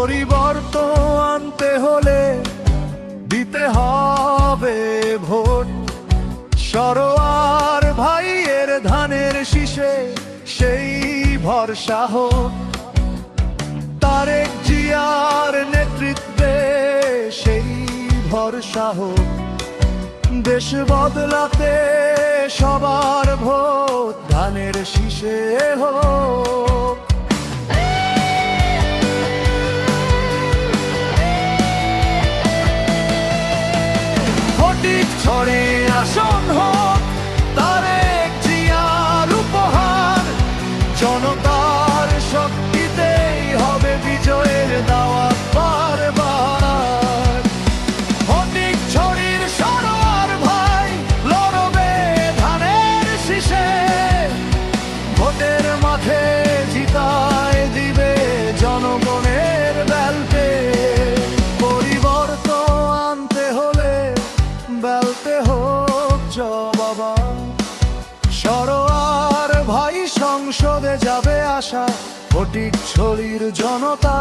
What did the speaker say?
পরিবর্তন আনতে হলে দিতে হবে ভোট। সরোয়ার ভাইয়ের ধানের শীষে সেই ভরসা হোক, তারেক জিয়ার নেতৃত্বে সেই ভরসা হোক। দেশ বদলাতে সবার ভোট ধানের শীষে হোক। ছড়ে আসন হোক তারেক জিয়ার উপহার, জনতার শক্তিতেই হবে বিজয়ের দাওয়াত বারবার। ফটিক ছড়ির সরোয়ার ভাই লড়বে ধানের শীষে, ভোটের মাঠে জিতায় দিবে জনগণের ব্যালটে। পরিবর্তন আনতে হলে বেলতে হোক জবাবা, সরোয়ার ভাই সংসদে যাবে আশা ফটিক ছড়ির জনতা।